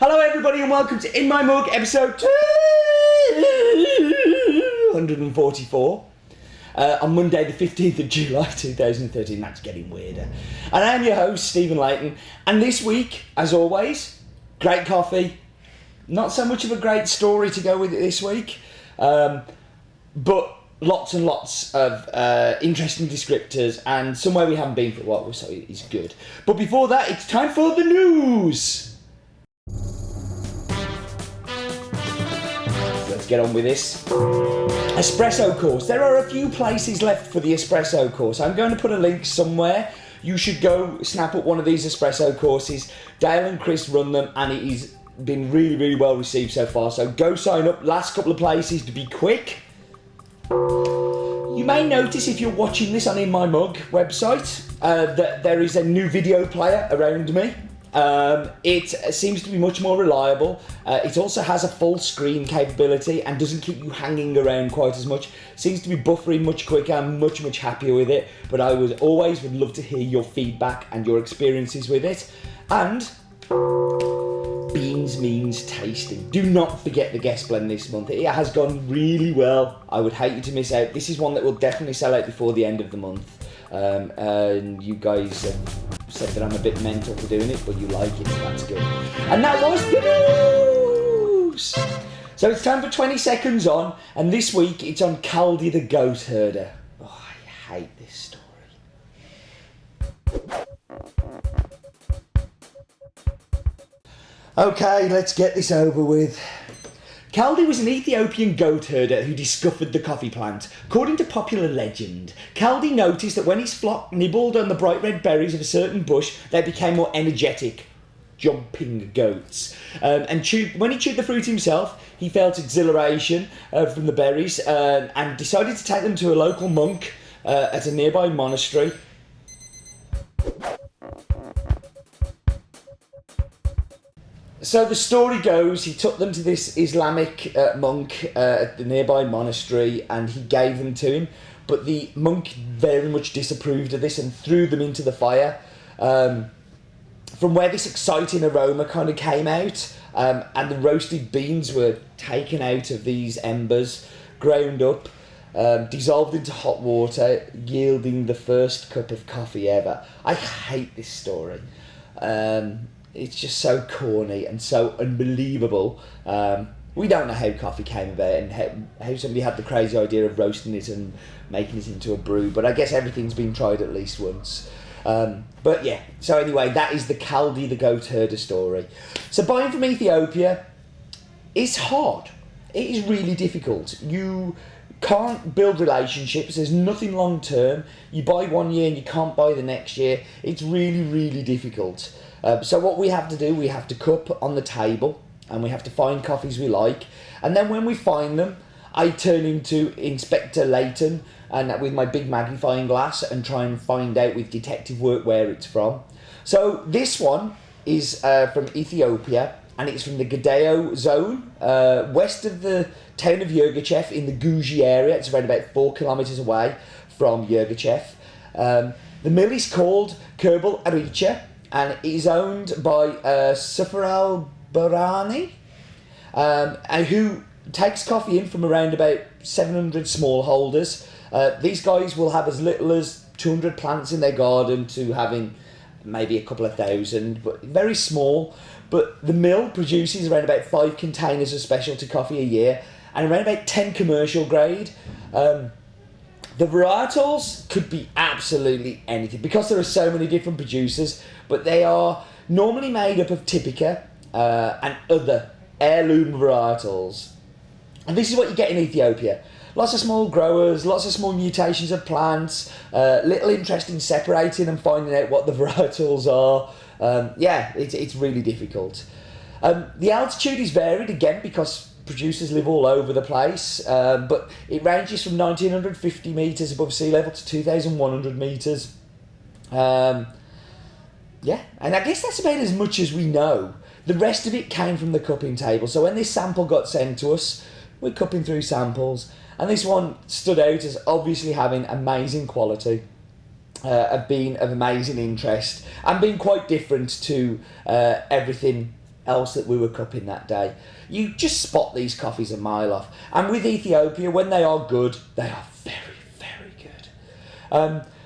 Hello everybody and welcome to In My Mug episode 244 on Monday the 15th of July 2013. That's getting weirder. And I'm your host Stephen Layton, and this week, as always, great coffee. Not so much of a great story to go with it this week, but lots and lots of interesting descriptors and somewhere we haven't been for a while, so it's good. But before that, it's time for the news. Let's get on with this. Espresso course. There are a few places left for the espresso course. I'm going to put a link somewhere. You should go snap up one of these espresso courses. Dale and Chris run them and it has been really, really well received so far. So go sign up. Last couple of places to be quick. You may notice if you're watching this on In My Mug website that there is a new video player around me. It seems to be much more reliable. It also has a full screen capability and doesn't keep you hanging around quite as much. Seems to be buffering much quicker. I'm much happier with it. But I would love to hear your feedback and your experiences with it. And beans means tasting. Do not forget the guest blend this month. It has gone really well. I would hate you to miss out. This is one that will definitely sell out before the end of the month. And you guys said that I'm a bit mental for doing it, but you like it, so that's good. And that was the news! So it's time for 20 seconds on, and this week it's on Caldi the goat herder. Oh, I hate this story. Okay, let's get this over with. Caldi was an Ethiopian goat herder who discovered the coffee plant. According to popular legend, Caldi noticed that when his flock nibbled on the bright red berries of a certain bush, they became more energetic, jumping goats. When he chewed the fruit himself, he felt exhilaration from the berries and decided to take them to a local monk at a nearby monastery. So the story goes, he took them to this Islamic monk at the nearby monastery and he gave them to him. But the monk very much disapproved of this and threw them into the fire. From where this exciting aroma kind of came out, and the roasted beans were taken out of these embers, ground up, dissolved into hot water, yielding the first cup of coffee ever. I hate this story. It's just so corny and so unbelievable. We don't know how coffee came about and how somebody had the crazy idea of roasting it and making it into a brew, but I guess everything's been tried at least once. But yeah, so anyway, that is the Caldi the goat herder story. So buying from Ethiopia is hard. It is really difficult. You can't build relationships. There's nothing long term. You buy one year and you can't buy the next year. It's really, really difficult. So what we have to do, we have to cup on the table and we have to find coffees we like. And then when we find them, I turn into Inspector Layton and with my big magnifying glass and try and find out with detective work where it's from. So this one is from Ethiopia and it's from the Gedeo zone, west of the town of Yirgacheffe in the Guji area. It's around about 4 kilometres away from Yirgacheffe. The mill is called Kebel Aricha. And it is owned by Safar Barani, who takes coffee in from around about 700 smallholders. These guys will have as little as 200 plants in their garden to having maybe a couple of thousand, but very small. But the mill produces around about 5 containers of specialty coffee a year and around about 10 commercial grade. The varietals could be absolutely anything because there are so many different producers, but they are normally made up of Typica and other heirloom varietals. And this is what you get in Ethiopia. Lots of small growers, lots of small mutations of plants, little interest in separating and finding out what the varietals are. It's really difficult. The altitude is varied again because producers live all over the place, but it ranges from 1950 metres above sea level to 2,100 metres. And I guess that's about as much as we know. The rest of it came from the cupping table. So when this sample got sent to us, we're cupping through samples, and this one stood out as obviously having amazing quality, of being of amazing interest, and being quite different to everything else that we were cupping that day. You just spot these coffees a mile off. And with Ethiopia, when they are good, they are very, very good.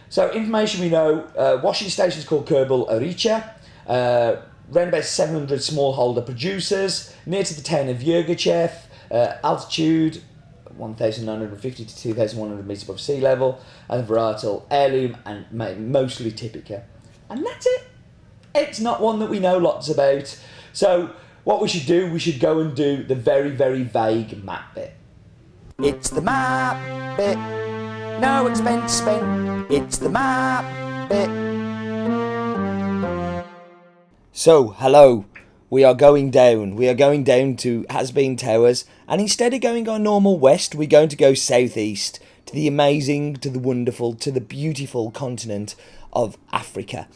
So information we know, washing station is called Kebel, Aricha. Around about 700 smallholder producers, near to the town of Yirgachev, altitude 1,950 to 2,100 metres above sea level, and varietal heirloom and mostly typica. And that's it. It's not one that we know lots about. So what we should do, we should go and do the very, very vague map bit. It's the map bit. No expense spent. It's the map bit. So, hello. We are going down. We are going down to Has-Been Towers, and instead of going our normal west, we're going to go southeast to the amazing, to the wonderful, to the beautiful continent of Africa.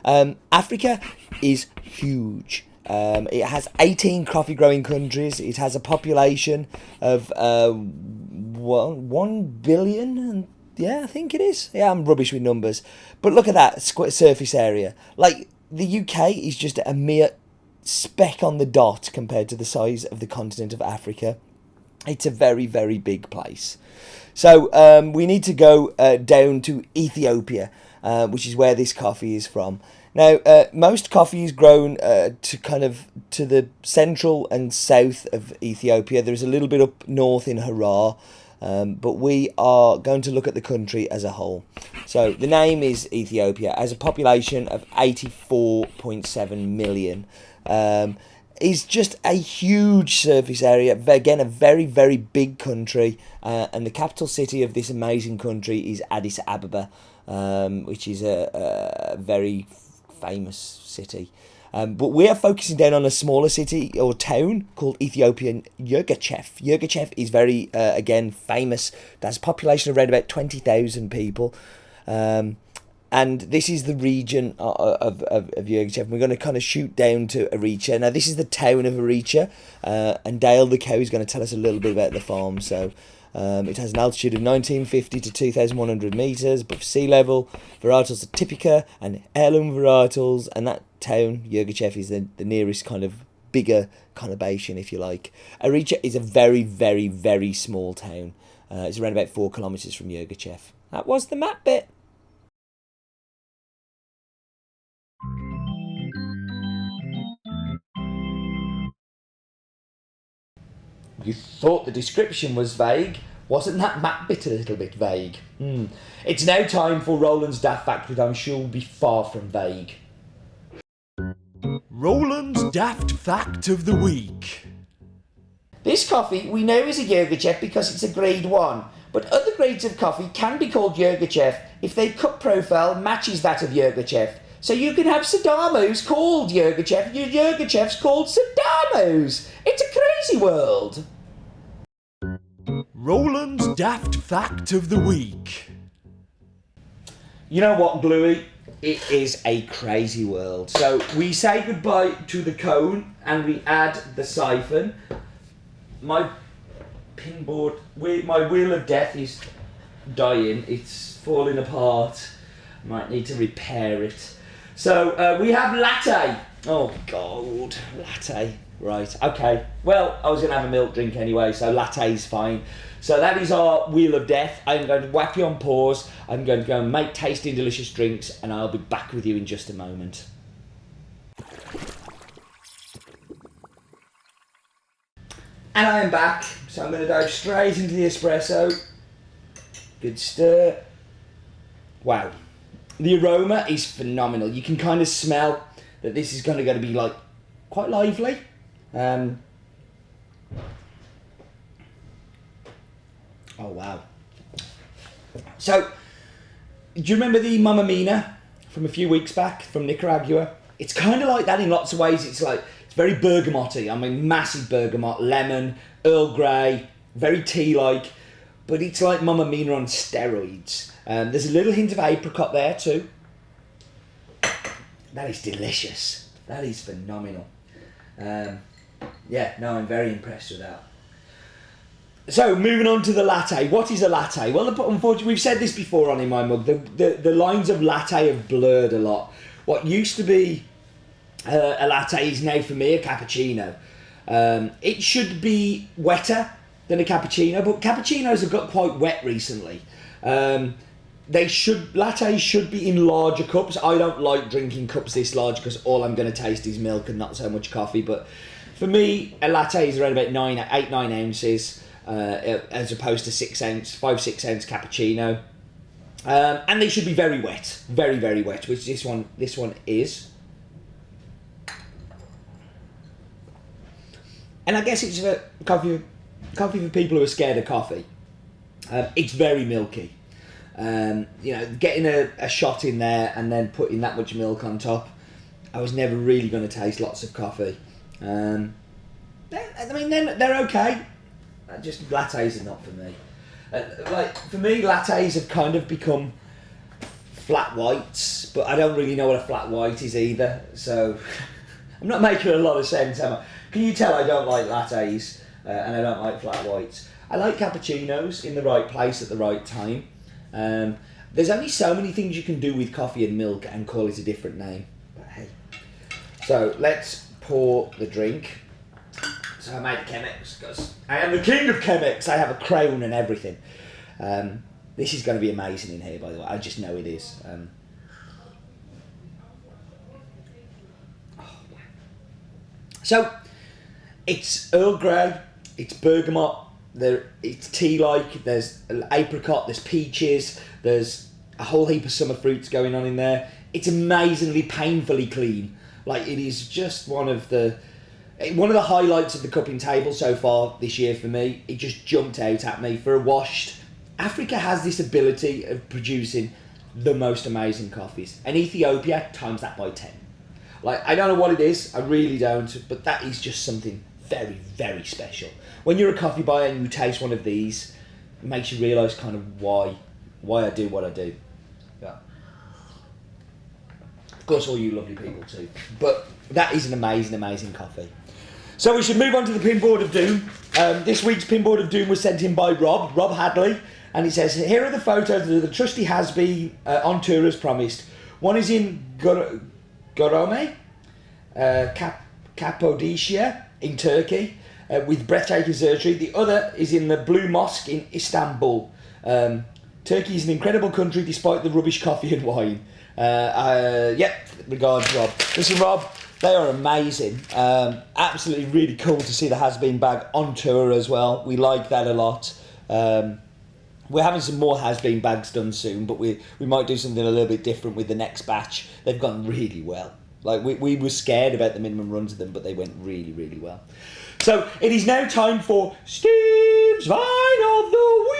Africa is huge. It has 18 coffee growing countries. It has a population of 1 billion. And yeah, I think it is. Yeah, I'm rubbish with numbers. But look at that surface area. Like, the UK is just a mere speck on the dot compared to the size of the continent of Africa. It's a very, very big place. So we need to go down to Ethiopia, which is where this coffee is from. Now, most coffee is grown to the central and south of Ethiopia. There's a little bit up north in Harar, but we are going to look at the country as a whole. So the name is Ethiopia, has a population of 84.7 million. Is just a huge surface area. Again, a very, very big country, and the capital city of this amazing country is Addis Ababa, which is a very famous city. But we are focusing down on a smaller city or town called Ethiopian Yirgachev. Yirgachev is very, again, famous. It has a population of around about 20,000 people. And this is the region of Yirgachev. We're going to kind of shoot down to Aricha. Now, this is the town of Aricha. And Dale, the cow, is going to tell us a little bit about the farm. So, it has an altitude of 1950 to 2,100 metres above sea level. Varietals are typica and heirloom varietals. And that town, Yirgachev, is the nearest kind of bigger conurbation, if you like. Aricha is a very, very, very small town. It's around about 4 kilometres from Yirgachev. That was the map bit. You thought the description was vague. Wasn't that map bit a little bit vague? It's now time for Roland's Daft Fact, which I'm sure will be far from vague. Roland's Daft Fact of the Week. This coffee we know is a Yirgachev because it's a grade 1, but other grades of coffee can be called Yirgachev if their cup profile matches that of Yirgachev. So you can have Sadamos called Yirgachev, your Yirgachev's called Sadamos. It's a crazy world. Roland's Daft Fact of the Week. You know what, Bluey? It is a crazy world. So we say goodbye to the cone and we add the siphon. My pinboard, my wheel of death is dying. It's falling apart. Might need to repair it. So we have latte. Oh God, latte. Right, okay. Well, I was going to have a milk drink anyway, so latte's fine. So that is our wheel of death. I'm going to whack you on pause. I'm going to go and make tasty and delicious drinks, and I'll be back with you in just a moment. And I am back, so I'm going to dive straight into the espresso. Good stir. Wow. The aroma is phenomenal. You can kind of smell that this is going to be like quite lively. Oh wow. So, do you remember the Mamma Mina from a few weeks back from Nicaragua? It's kind of like that in lots of ways. It's very bergamotty. I mean, massive bergamot, lemon, Earl Grey, very tea-like, but it's like Mamma Mina on steroids. There's a little hint of apricot there too. That is delicious. That is phenomenal. Yeah, no, I'm very impressed with that. So, moving on to the latte. What is a latte? Well, unfortunately, we've said this before on In My Mug. The lines of latte have blurred a lot. What used to be a latte is now for me a cappuccino. It should be wetter than a cappuccino, but cappuccinos have got quite wet recently. Lattes should be in larger cups. I don't like drinking cups this large because all I'm going to taste is milk and not so much coffee. But for me, a latte is around about 8-9 ounces as opposed to 5-6 ounce cappuccino. And they should be very wet, very, very wet, which this one is. And I guess it's for coffee for people who are scared of coffee. It's very milky. Getting a shot in there and then putting that much milk on top, I was never really going to taste lots of coffee. They're okay. Just lattes are not for me. For me, lattes have kind of become flat whites, but I don't really know what a flat white is either. So I'm not making a lot of sense, am I? Can you tell I don't like lattes and I don't like flat whites? I like cappuccinos in the right place at the right time. There's only so many things you can do with coffee and milk and call it a different name. But hey. So let's pour the drink. So I made a Chemex because I am the king of Chemex. I have a crown and everything. This is going to be amazing in here, by the way. I just know it is. So it's Earl Grey, it's bergamot, it's tea-like, there's apricot, there's peaches, there's a whole heap of summer fruits going on in there. It's amazingly, painfully clean. Like, it is just one of the highlights of the cupping table so far this year for me. It just jumped out at me for a washed. Africa has this ability of producing the most amazing coffees, and Ethiopia times that by 10. Like, I don't know what it is, I really don't, but that is just something very, very special. When you're a coffee buyer and you taste one of these, it makes you realise kind of why I do what I do. Yeah. Of course, all you lovely people too. But that is an amazing, amazing coffee. So we should move on to the pinboard of doom. This week's pinboard of doom was sent in by Rob Hadley, and it says, here are the photos that the trusty has-been on tour as promised. One is in Gorome, Cappadocia in Turkey, with breathtaking surgery. The other is in the Blue Mosque in Istanbul. Turkey is an incredible country despite the rubbish coffee and wine. Regards, Rob. Listen, Rob, they are amazing. Absolutely really cool to see the Has-Been bag on tour as well. We like that a lot. We're having some more Has-Been bags done soon, but we might do something a little bit different with the next batch. They've gone really well. Like, we were scared about the minimum runs of them, but they went really, really well. So it is now time for Steve's Vine of the Week.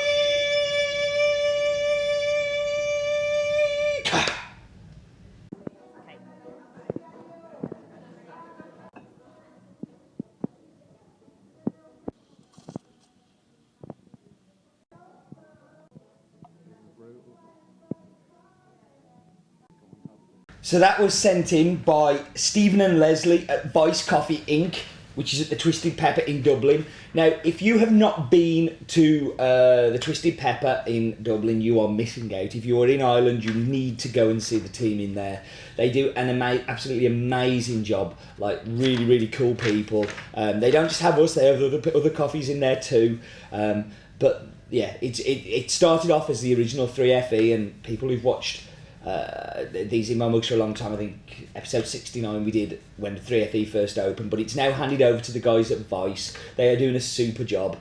So that was sent in by Stephen and Leslie at Vice Coffee Inc., which is at the Twisted Pepper in Dublin. Now, if you have not been to the Twisted Pepper in Dublin, you are missing out. If you are in Ireland, you need to go and see the team in there. They do an absolutely amazing job. Like, really, really cool people. They don't just have us; they have other coffees in there too. But yeah, it started off as the original 3FE, and people who've watched these in my mugs for a long time. I think episode 69 we did when 3FE first opened, but it's now handed over to the guys at Vice. They are doing a super job,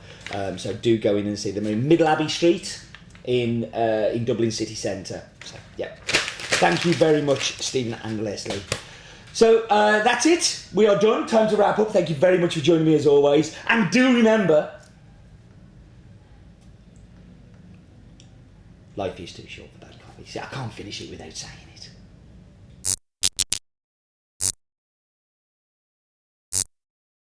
so do go in and see them in Middle Abbey Street in Dublin city centre. So yeah, thank you very much, Stephen and Leslie. So that's it, we are done, time to wrap up. Thank you very much for joining me as always, and do remember, life is too short for bad coffee. See, I can't finish it without saying it.